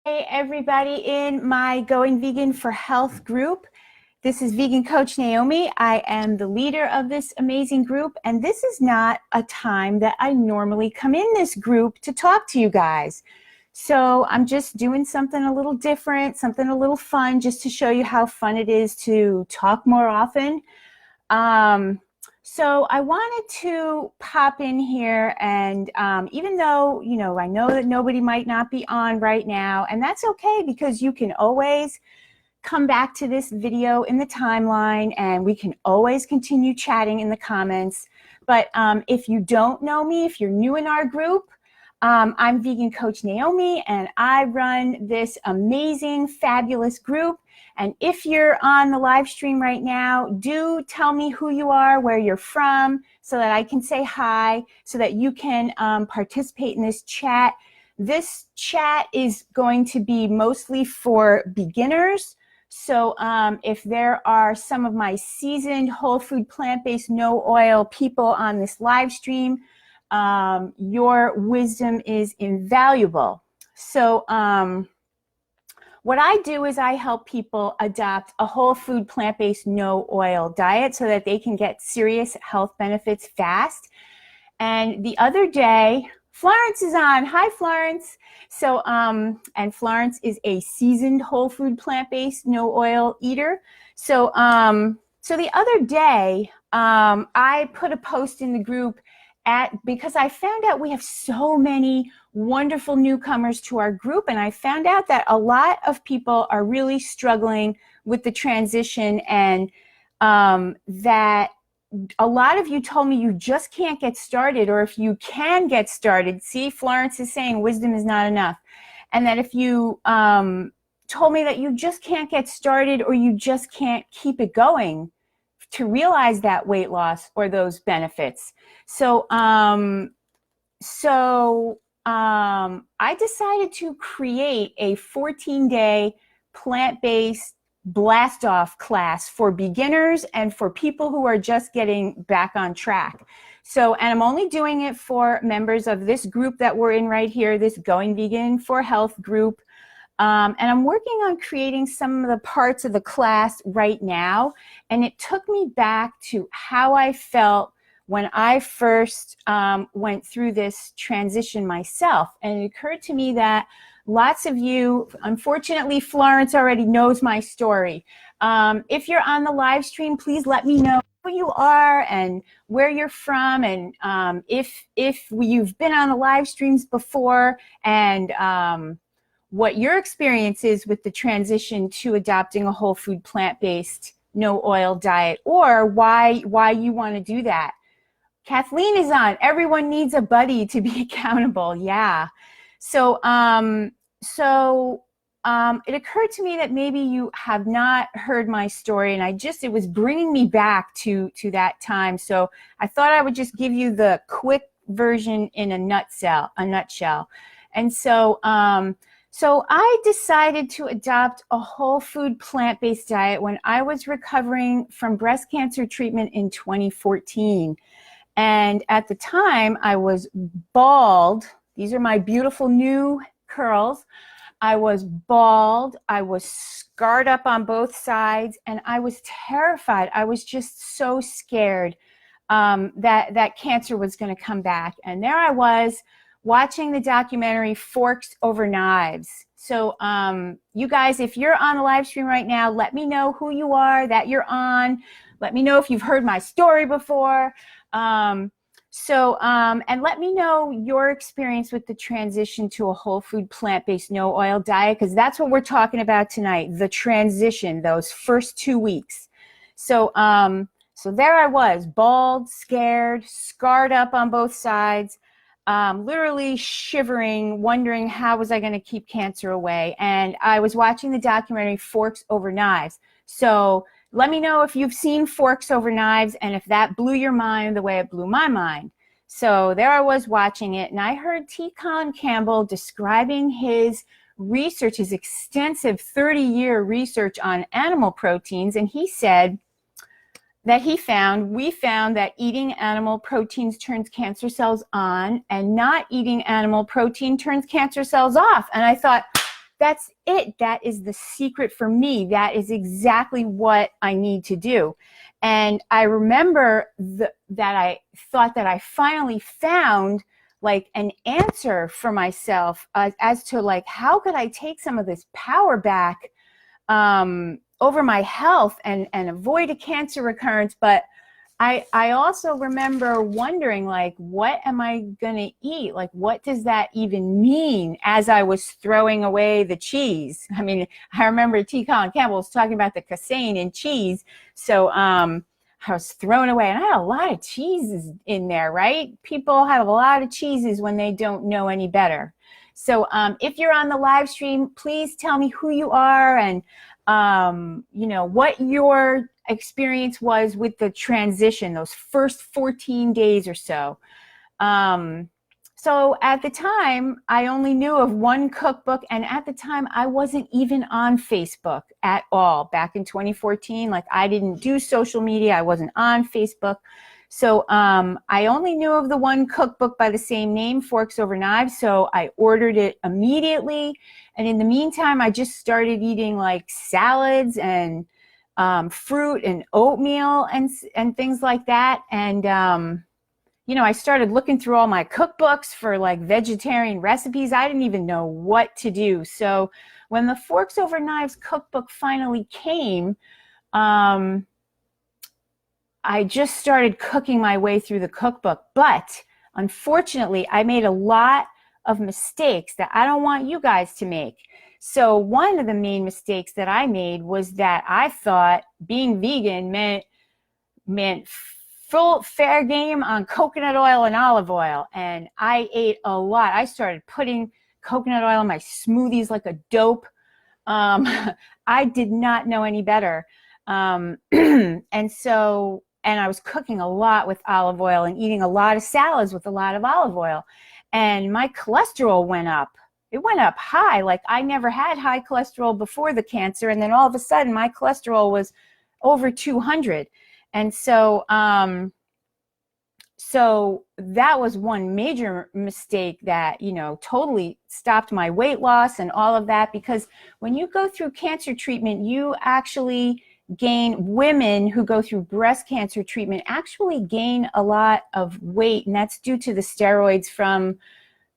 Hey everybody in my Going Vegan for Health group. This is Vegan Coach Naomi. I am the leader of this amazing group, and this is not a time that I normally come in this group to talk to you guys. So I'm just doing something a little different, something a little fun, just to show you how fun it is to talk more often. So I wanted to pop in here and even though, I know that nobody might not be on right now, and that's okay because you can always come back to this video in the timeline and we can always continue chatting in the comments. But if you don't know me, if you're new in our group, I'm Vegan Coach Naomi and I run this amazing, fabulous group. And if you're on the live stream right now, do tell me who you are, where you're from, so that I can say hi, so that you can participate in this chat. This chat is going to be mostly for beginners. So if there are some of my seasoned whole food, plant-based, no oil people on this live stream, your wisdom is invaluable. So what I do is I help people adopt a whole food, plant-based, no oil diet so that they can get serious health benefits fast. And the other day, Florence is on. Hi, Florence. So, and Florence is a seasoned whole food, plant-based, no oil eater. So, so the other day, I put a post in the group because I found out we have so many wonderful newcomers to our group, and I found out that a lot of people are really struggling with the transition, and that a lot of you told me you just can't get started, or if you can get started, see, Florence is saying wisdom is not enough, and that if you told me that you just can't get started or you just can't keep it going to realize that weight loss or those benefits. So, I decided to create a 14-day plant-based Blastoff class for beginners and for people who are just getting back on track. So, and I'm only doing it for members of this group that we're in right here, this Going Vegan for Health group. And I'm working on creating some of the parts of the class right now. And it took me back to how I felt when I first went through this transition myself. And it occurred to me that lots of you, unfortunately, Florence already knows my story. If you're on the live stream, please let me know who you are and where you're from. And if you've been on the live streams before, and what your experience is with the transition to adopting a whole food, plant-based, no oil diet, or why you want to do that. Kathleen is on. Everyone needs a buddy to be accountable. Yeah. So, it occurred to me that maybe you have not heard my story, and it was bringing me back to that time. So I thought I would just give you the quick version in a nutshell. And so, so I decided to adopt a whole food, plant-based diet when I was recovering from breast cancer treatment in 2014. And at the time, I was bald. These are my beautiful new curls. I was bald. I was scarred up on both sides, and I was terrified. I was just so scared that cancer was going to come back. And there I was, watching the documentary Forks Over Knives. So you guys, if you're on the live stream right now, let me know who you are, that you're on. Let me know if you've heard my story before. And let me know your experience with the transition to a whole food, plant-based, no oil diet, because that's what we're talking about tonight, the transition, those first 2 weeks. So, so there I was, bald, scared, scarred up on both sides, literally shivering, wondering how was I going to keep cancer away. And I was watching the documentary Forks Over Knives. So let me know if you've seen Forks Over Knives and if that blew your mind the way it blew my mind. So there I was watching it, and I heard T. Colin Campbell describing his research, his extensive 30-year research on animal proteins, and he said that we found that eating animal proteins turns cancer cells on, and not eating animal protein turns cancer cells off. And I thought, that's it. That is the secret for me. That is exactly what I need to do. And I remember that I thought that I finally found like an answer for myself as to like, how could I take some of this power back over my health and avoid a cancer recurrence. But I also remember wondering, like, what am I going to eat? Like, what does that even mean as I was throwing away the cheese? I mean, I remember T. Colin Campbell was talking about the casein in cheese. So I was throwing away, and I had a lot of cheeses in there, right? People have a lot of cheeses when they don't know any better. So if you're on the live stream, please tell me who you are and, you know, what your experience was with the transition, those first 14 days or so. So at the time, I only knew of one cookbook, and at the time, I wasn't even on Facebook at all. Back in 2014, like, I didn't do social media. I wasn't on Facebook. So I only knew of the one cookbook by the same name, Forks Over Knives. So I ordered it immediately. And in the meantime, I just started eating like salads and fruit and oatmeal and things like that. And, you know, I started looking through all my cookbooks for like vegetarian recipes. I didn't even know what to do. So when the Forks Over Knives cookbook finally came, I just started cooking my way through the cookbook, but unfortunately, I made a lot of mistakes that I don't want you guys to make. So one of the main mistakes that I made was that I thought being vegan meant full fair game on coconut oil and olive oil, and I ate a lot. I started putting coconut oil in my smoothies like a dope. I did not know any better. And I was cooking a lot with olive oil and eating a lot of salads with a lot of olive oil. And my cholesterol went up. It went up high. Like, I never had high cholesterol before the cancer. And then all of a sudden, my cholesterol was over 200. And so, so that was one major mistake that, you know, totally stopped my weight loss and all of that. Because when you go through cancer treatment, you actually women who go through breast cancer treatment actually gain a lot of weight, and that's due to the steroids from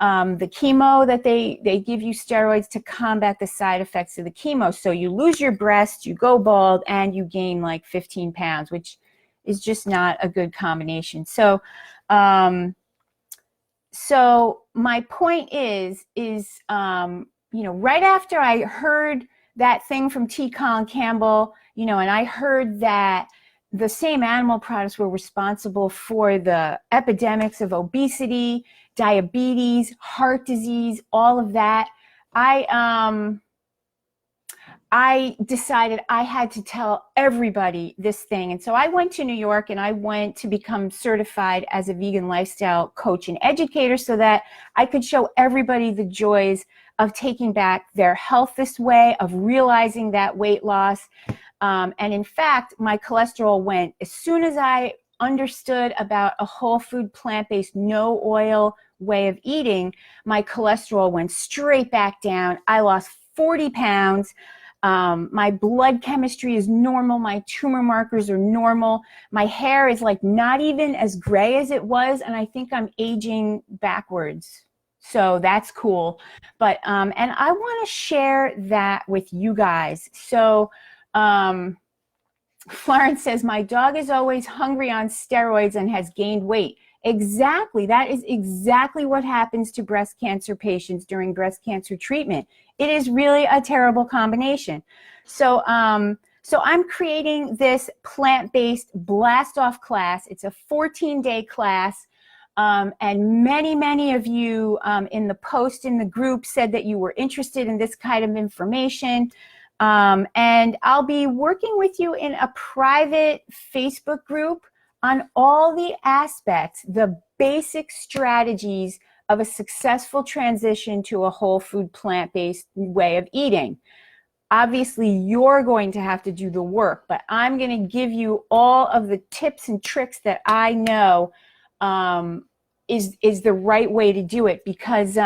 the chemo that they give you steroids to combat the side effects of the chemo. So you lose your breast, you go bald, and you gain like 15 pounds, which is just not a good combination. So, so my point is, you know, right after I heard that thing from T. Colin Campbell, you know, and I heard that the same animal products were responsible for the epidemics of obesity, diabetes, heart disease, all of that. I decided I had to tell everybody this thing. And so I went to New York and I went to become certified as a vegan lifestyle coach and educator so that I could show everybody the joys of taking back their health this way, of realizing that weight loss. And in fact, my cholesterol went, as soon as I understood about a whole food, plant-based, no oil way of eating, my cholesterol went straight back down. I lost 40 pounds. My blood chemistry is normal. My tumor markers are normal. My hair is like not even as gray as it was. And I think I'm aging backwards. So that's cool. But, and I want to share that with you guys. So, Florence says, my dog is always hungry on steroids and has gained weight. Exactly. That is exactly what happens to breast cancer patients during breast cancer treatment. It is really a terrible combination. So, so I'm creating this plant-based Blastoff class. It's a 14-day class. And many of you in the post in the group said that you were interested in this kind of information. And I'll be working with you in a private Facebook group on all the aspects, the basic strategies of a successful transition to a whole food plant-based way of eating. Obviously, you're going to have to do the work, but I'm going to give you all of the tips and tricks that I know is the right way to do it, because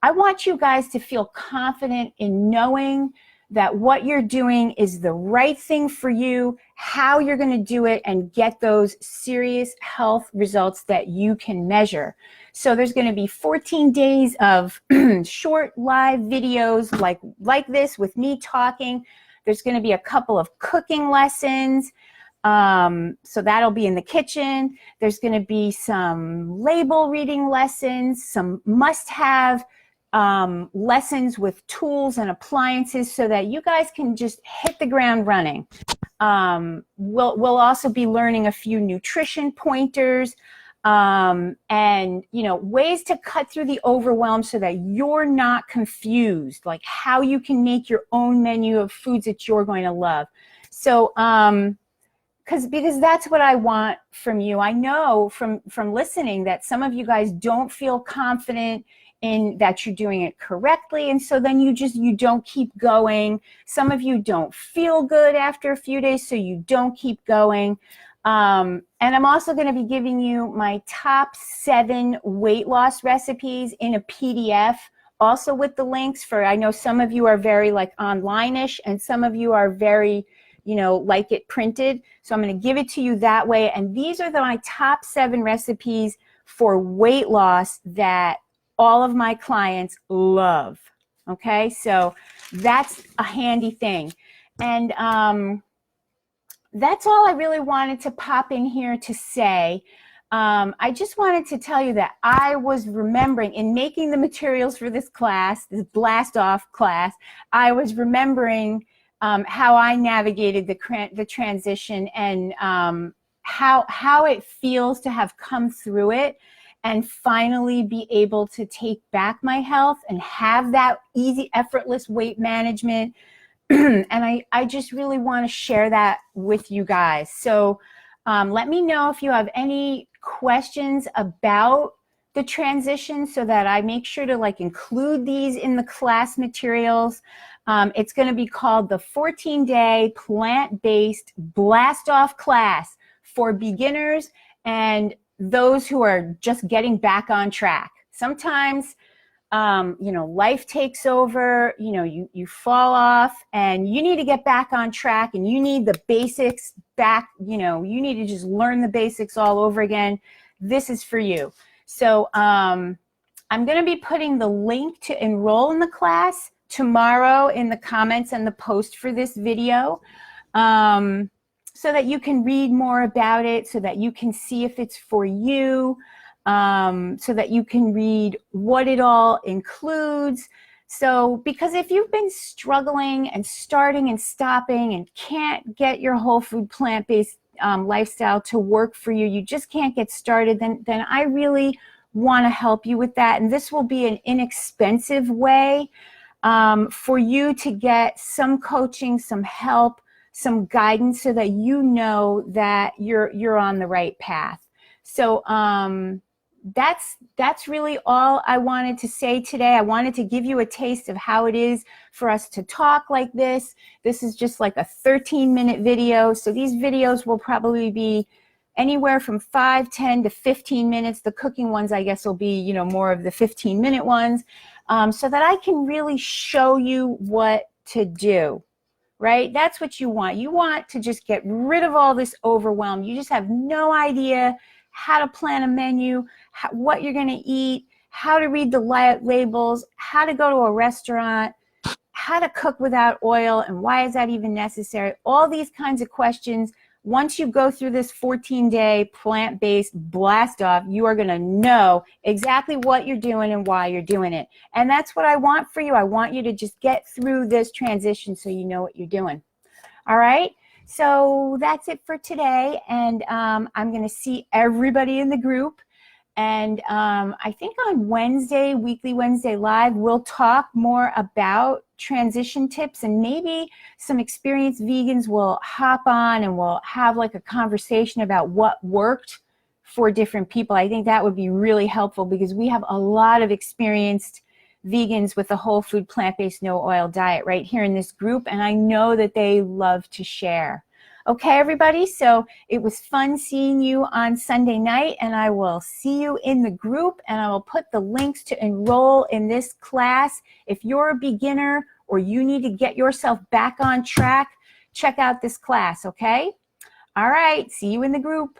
I want you guys to feel confident in knowing that what you're doing is the right thing for you, how you're going to do it, and get those serious health results that you can measure. So there's going to be 14 days of short live videos like this with me talking. There's going to be a couple of cooking lessons. So that'll be in the kitchen. There's going to be some label reading lessons, some must-have lessons with tools and appliances so that you guys can just hit the ground running. We'll also be learning a few nutrition pointers, and ways to cut through the overwhelm so that you're not confused, like how you can make your own menu of foods that you're going to love. So because that's what I want from you. I know from listening that some of you guys don't feel confident in that you're doing it correctly, and so then you don't keep going. Some of you don't feel good after a few days, so you don't keep going. And I'm also going to be giving you my top 7 weight loss recipes in a PDF, also with the links for, I know some of you are very like online-ish, and some of you are very, like it printed. So I'm going to give it to you that way. And these are my top 7 recipes for weight loss that all of my clients love. Okay, so that's a handy thing. And that's all I really wanted to pop in here to say. I just wanted to tell you that I was remembering in making the materials for this class, this Blastoff class, I was remembering how I navigated the transition, and how it feels to have come through it and finally be able to take back my health and have that easy, effortless weight management. And I just really want to share that with you guys. So let me know if you have any questions about the transition so that I make sure to include these in the class materials. It's going to be called the 14-day plant-based Blastoff class for beginners and those who are just getting back on track. Sometimes, life takes over, you fall off and you need to get back on track, and you need the basics back, you need to just learn the basics all over again. This is for you. So I'm going to be putting the link to enroll in the class tomorrow in the comments and the post for this video, so that you can read more about it, so that you can see if it's for you, so that you can read what it all includes. So, because if you've been struggling and starting and stopping and can't get your whole food plant-based lifestyle to work for you, you just can't get started, then I really want to help you with that. And this will be an inexpensive way for you to get some coaching, some help, some guidance, so that you know that you're on the right path. So that's really all I wanted to say today. I wanted to give you a taste of how it is for us to talk like this. This is just like a 13-minute video. So these videos will probably be anywhere from 5, 10 to 15 minutes. The cooking ones, I guess, will be, more of the 15-minute ones, so that I can really show you what to do. Right? That's what you want. You want to just get rid of all this overwhelm. You just have no idea how to plan a menu, what you're going to eat, how to read the labels, how to go to a restaurant, how to cook without oil, and why is that even necessary? All these kinds of questions. Once you go through this 14-day plant-based Blastoff, you are going to know exactly what you're doing and why you're doing it. And that's what I want for you. I want you to just get through this transition so you know what you're doing. All right? So that's it for today. And I'm going to see everybody in the group. And I think on Wednesday, Weekly Wednesday Live, we'll talk more about transition tips, and maybe some experienced vegans will hop on and we'll have like a conversation about what worked for different people. I think that would be really helpful, because we have a lot of experienced vegans with a whole food, plant-based, no oil diet right here in this group, and I know that they love to share. Okay, everybody, so it was fun seeing you on Sunday night, and I will see you in the group, and I will put the links to enroll in this class. If you're a beginner or you need to get yourself back on track, check out this class, okay? All right, see you in the group.